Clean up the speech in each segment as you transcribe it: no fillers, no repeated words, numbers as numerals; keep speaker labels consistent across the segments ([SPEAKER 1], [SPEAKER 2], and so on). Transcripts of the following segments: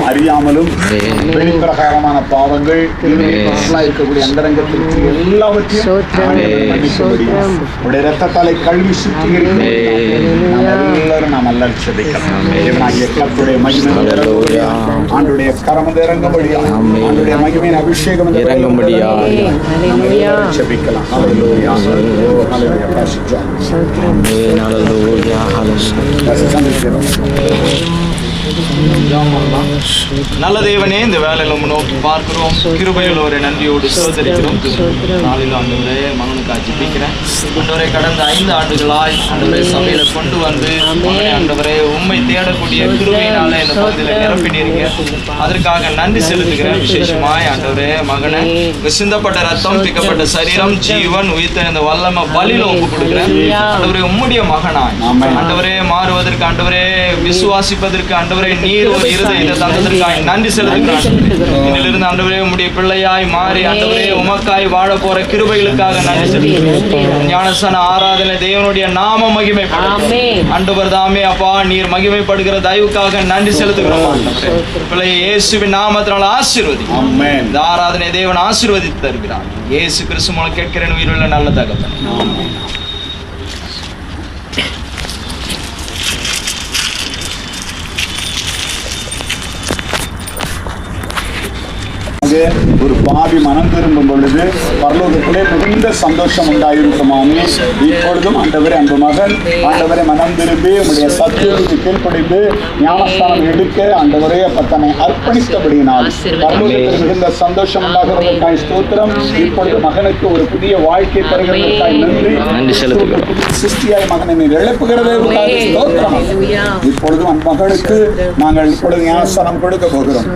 [SPEAKER 1] அறியாமலும் வெளிப்பிரகாரமான பாவங்கள் இருக்கக்கூடிய அந்தரங்கத்திற்கு எல்லாவற்றையும் உடைய ரத்தத்தாலை கல்வி சுத்திகரித்து எல்லாரும் நாம் அல்ல செபிக்கலாம். கர்த்தருடைய மகிமை ஆண்டுடைய கரம் இறங்கும்படியா, ஆண்டுடைய மகிமையின் அபிஷேகம் இறங்கும்படியா செபிக்கலாம்.
[SPEAKER 2] நல்ல தேவனே, இந்த வேலையில நோக்கி பார்க்கிறோம். கிருபையில் ஒரு நன்றியோடு சோதரிக்கிறோம். நாளில் ஆண்டவரே மகனுக்காக ஜெபிக்கிறேன். ஆண்டவரே, கடந்த 5 ஆண்டுகளாய் ஆண்டவரே சபையில கொண்டு வந்து ஆண்டவரே உண்மை தேடக்கூடிய கிருபையினால இந்த பகுதியில் நிரப்பினீங்க. அதற்காக நன்றி செலுத்துகிறேன். விசேஷமாய் ஆண்டவரே மகனை சிந்தப்பட்ட ரத்தம், பிக்கப்பட்ட சரீரம், ஜீவன் உயிர்த்த இந்த வல்லமை பலியில ஒப்பு கொடுக்கிறேன். ஆண்டவரே உம்முடைய மகனாய் ஆண்டவரே மாறுவதற்கு, ஆண்டவரே விசுவாசிப்பதற்கு, ஆண்டவரே நீர் ஒரு இருதயத்தை தந்ததற்காக நன்றி செலுத்துகிறேன். இதிலிருந்து ஆண்டவரே உம்முடைய பிள்ளையாய் மாறி ஆண்டவரே உமக்காய் வாழ போற கிருபைகளுக்காக நன்றி செலுத்துகிறேன். ஞானஸ்தான ஆராதனை தேவனுடைய நாம மகிமைப்படும். ஆண்டவர் தாமே அப்பா நீர் மகிமைப்படுகிற தயவுக்காக நன்றி செலுத்துகிறோம். பிள்ளை இயேசுவின் நாமத்தினால் ஆசீர்வதி. இந்த ஆராதனை தேவன் ஆசீர்வதித்து தருகிறார். இயேசு கிறிஸ்து மூலம் கேட்கிறேன் உயிருள்ள நல்ல தகப்பனே.
[SPEAKER 1] ஒரு பாவி மனம் திரும்பும் பொழுது பரலோகத்திலே மிகுந்த சந்தோஷம் உண்டாயிருக்குமாமே. இப்பொழுதும் ஆண்டவரே அன்பு மகன் ஆண்டவரை மனம் திரும்பி உங்களுடைய சத்தியத்துக்கு கீழ்ப்படிந்து ஞானஸ்தானம் எடுக்க ஆண்டவரே தன்னை அர்ப்பணித்தபடியினால் பரலோகத்தில் மிகுந்த சந்தோஷம் உண்டாகிறதற்காய் ஸ்தோத்திரம். இப்பொழுது மகனுக்கு ஒரு புதிய வாழ்க்கை தருகிறதற்காய் நன்றி செலுத்துகிறோம். சிருஷ்டியாய் மகனை நீர் எழுப்புகிறதற்காக ஸ்தோத்திரம். இப்பொழுதும் அந்த மகனுக்கு நாங்கள் இப்பொழுது ஞானஸ்தானம் கொடுக்க போகிறோம்.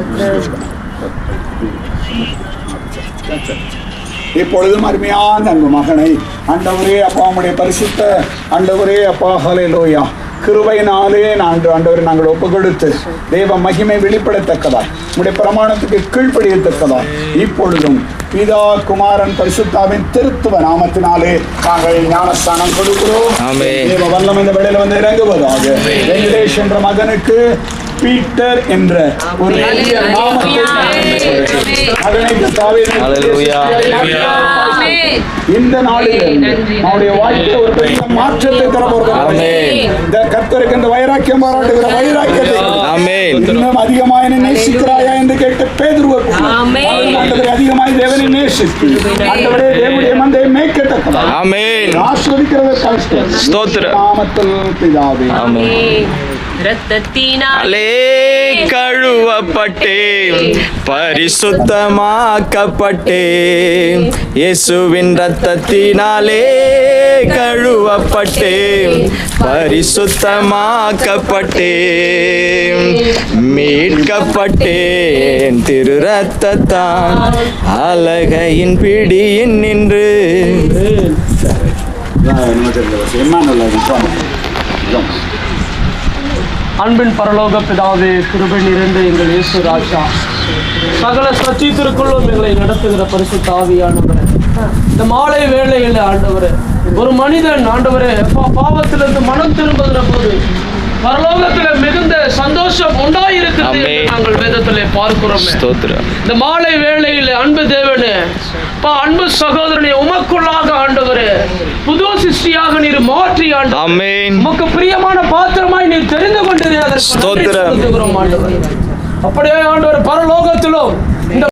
[SPEAKER 1] இப்பொழுதும் அருமையான அன்பு மகனை ஆண்டவரே அப்பா உம்முடைய பரிசுத்த ஆண்டவரே அப்பா ஹல்லேலூயா கிருபையினாலே ஆண்டவரை நாங்கள் ஒப்பு கொடுத்து தேவ மகிமை வெளிப்படத்தக்கதாய் உம்முடைய பிரமாணத்துக்கு கீழ்ப்படியத்தக்கதாய் இப்பொழுதும் பிதா குமாரன் பரிசுத்தாவின் திருத்துவ நாமத்தினாலே நாங்கள் ஞானஸ்தானம் கொடுக்கிறோம். தேவ வல்லம் இந்த வேளையில வந்து இறங்குவதாக. வெங்கடேஷ் என்ற மகனுக்கு பீட்டர் என்ற ஒரு இந்த நாளில் அவருடைய வாழ்க்கை ஒரு பெரிய மாற்றத்தை தரப்போகிறார். இந்த கர்த்தருக்கு இந்த வைராக்கியம் பாராட்டுகிற வைராக்கியத்தை இன்னும் அதிகமாக நேசிக்கிறாயா என்று கேட்டு பேதுருவை அதிகமாக தேவனை நேசித்து ஆண்டவரே தேவனுடைய மந்தையை மேய்க்கத்தக்கதா ஆசீர்வதிக்கிறதற்காக ஸ்தோத்திரம். நாமத்தில் பிதாவே
[SPEAKER 2] ரத்தத்தினாலே கழுவப்பட்டேன், பரிசுத்தமாக்கப்பட்டேன். இயேசுவின் ரத்தத்தினாலே கழுவப்பட்டேன், பரிசுத்தமாக்கப்பட்டேன், மீட்கப்பட்டேன். திரு ரத்தத்தான் அலகையின் பிடியின் நின்று
[SPEAKER 3] அன்பின் பரலோக பிதாவே, கிருபை நிறைந்த எங்கள் இயேசு ராஜா, சகல சத்தியத்திற்குள்ளும் எங்களை நடத்துகிற பரிசுத்த ஆவியானவரே, இந்த மாலை வேளையில் ஆண்டவரே ஒரு மனிதன் ஆண்டவரே பாவத்திலிருந்து மனம் திரும்புகிற போது பரலோகத்துல மிகுந்த சந்தோஷம் உண்டாயிருக்கிறது நாங்கள் வேதத்திலே பார்க்கிறோம். இந்த மாலை வேளையில் அன்பு தேவனே, அன்பு சகோதரனே, உமக்குள்ளாக ஆண்டவரே புது சிருஷ்டியாக நீர் மாற்றி ஆண்டவரே உமக்கு பிரியமான பாத்திரமாய் நீர் தெரிந்து கொண்டிருக்கிறோம் ஆண்டவரே. அப்படியே ஆண்டவர் பரலோகத்திலும்